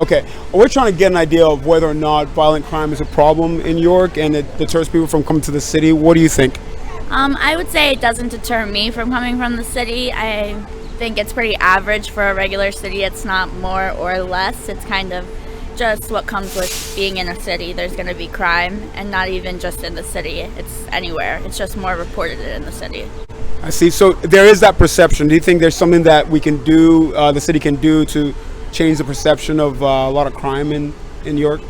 Okay, we're trying to get an idea of whether or not violent crime is a problem in New York and it deters people from coming to the city. What do you think? I would say it doesn't deter me from coming from the city. I think it's pretty average for a regular city. It's not more or less. It's kind of just what comes with being in a city. There's going to be crime, and not even just in the city. It's anywhere. It's just more reported in the city. I see. So there is that perception. Do you think there's something that we can do, the city can do to change the perception of a lot of crime in New York?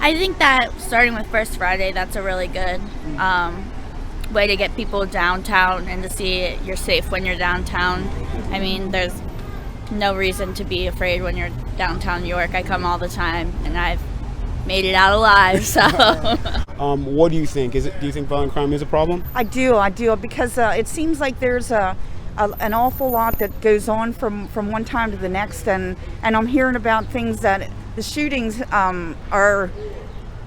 I think that starting with First Friday, that's a really good way to get people downtown and to see you're safe when you're downtown. I mean, there's no reason to be afraid when you're downtown New York. I come all the time, and I've made it out alive. So, what do you think? Do you think violent crime is a problem? I do, because it seems like there's an awful lot that goes on from one time to the next, and I'm hearing about things that the shootings are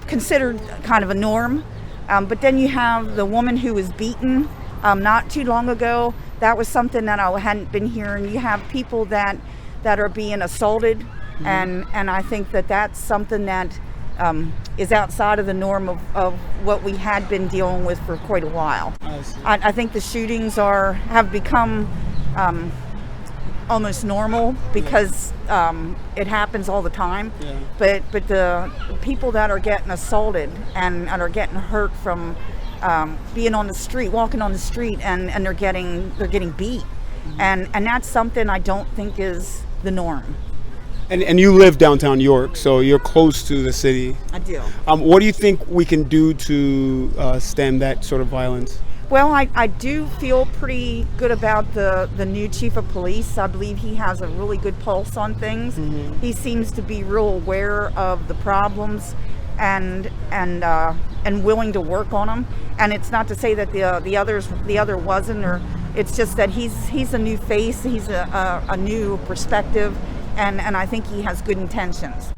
considered kind of a norm, but then you have the woman who was beaten not too long ago. That was something that I hadn't been hearing. You have people that are being assaulted, and I think that that's something that is outside of the norm of what we had been dealing with for quite a while. I think the shootings have become almost normal because it happens all the time. Yeah. But the people that are getting assaulted and are getting hurt from being on the street, walking on the street, and they're getting beat, and that's something I don't think is the norm. And you live downtown New York, so you're close to the city. I do. What do you think we can do to stem that sort of violence? Well, I do feel pretty good about the new chief of police. I believe he has a really good pulse on things. He seems to be real aware of the problems and willing to work on them. And it's not to say that the other wasn't, or it's just that he's a new face. He's a new perspective. And I think he has good intentions.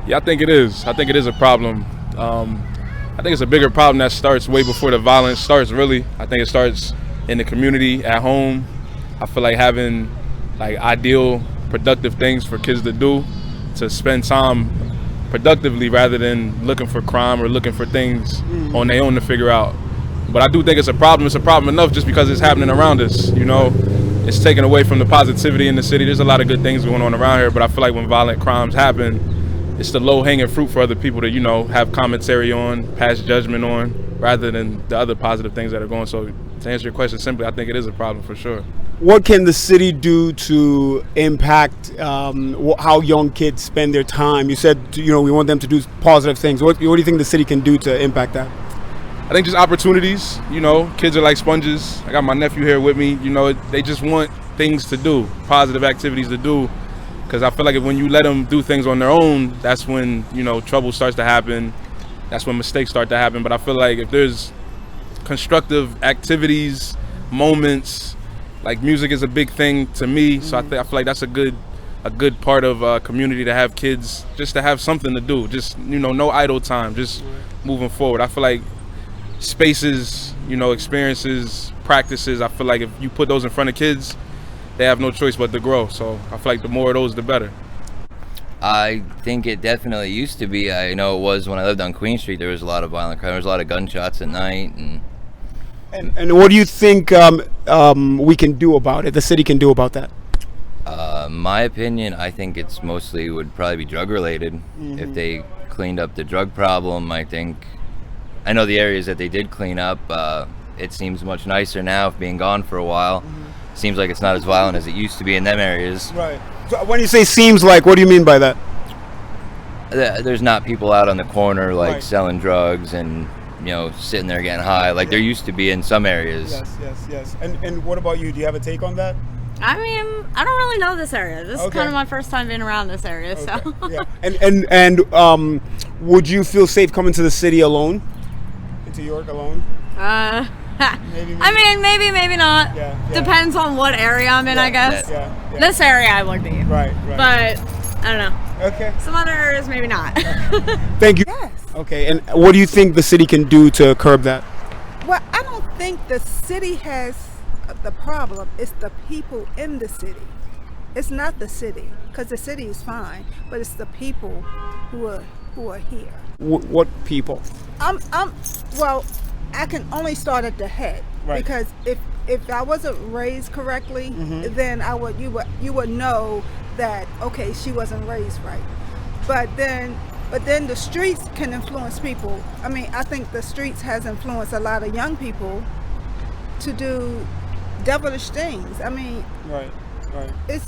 Yeah, I think it is. I think it is a problem. I think it's a bigger problem that starts way before the violence starts, really. I think it starts in the community, at home. I feel like having ideal, productive things for kids to do, to spend time productively rather than looking for crime or looking for things on their own to figure out. But I do think it's a problem. It's a problem enough just because it's happening around us, you know. It's taken away from the positivity in the city. There's a lot of good things going on around here, but I feel like when violent crimes happen, it's the low-hanging fruit for other people to, have commentary on, pass judgment on, rather than the other positive things that are going. So to answer your question simply, I think it is a problem for sure. What can the city do to impact how young kids spend their time? You said, we want them to do positive things. What do you think the city can do to impact that? I think just opportunities. Kids are like sponges. I got my nephew here with me. They just want things to do, positive activities to do. Because I feel like when you let them do things on their own, that's when, trouble starts to happen. That's when mistakes start to happen. But I feel like if there's constructive activities, moments, like music is a big thing to me. So I feel like that's a good part of a community to have kids, just to have something to do. Just, no idle time, just moving forward. I feel like spaces, experiences, practices, I feel like if you put those in front of kids, they have no choice but to grow. So I feel like the more of those, the better. I think it definitely used to be. I know it was when I lived on Queen Street. There was a lot of violent crime. There was a lot of gunshots at night. And what do you think we can do about it, the city can do about that? My opinion, I think it's mostly would probably be drug related. If they cleaned up the drug problem, I know the areas that they did clean up, it seems much nicer now, being gone for a while. Seems like it's not as violent as it used to be in them areas. Right. So when you say seems like, what do you mean by that? There's not people out on the corner Right. selling drugs and sitting there getting high like there used to be in some areas. Yes. And what about you? Do you have a take on that? I mean, I don't really know this area. This is kind of my first time being around this area, so. Yeah. And would you feel safe coming to the city alone? Into York alone? Maybe. I mean, maybe not. Yeah. Depends on what area I'm in, I guess. Yeah. This area I would be. Right. But, I don't know. Okay. Some other areas, maybe not. Thank you. Yes. Okay, and what do you think the city can do to curb that? Well, I don't think the city has the problem. It's the people in the city. It's not the city, because the city is fine, but it's the people who are here. What people? Well, I can only start at the head, Right. because if I wasn't raised correctly, then you would know that, okay, she wasn't raised right. But then the streets can influence people. I mean, I think the streets has influenced a lot of young people to do devilish things. I mean, Right. it's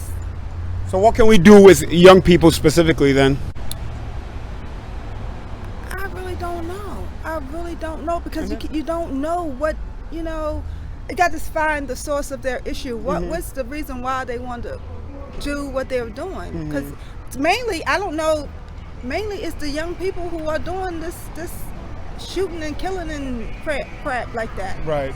So what can we do with young people specifically then? I really don't know. Because you don't know what, you got to find the source of their issue. What's the reason why they want to do what they're doing? Because mainly, I don't know, mainly it's the young people who are doing this shooting and killing and crap like that. Right.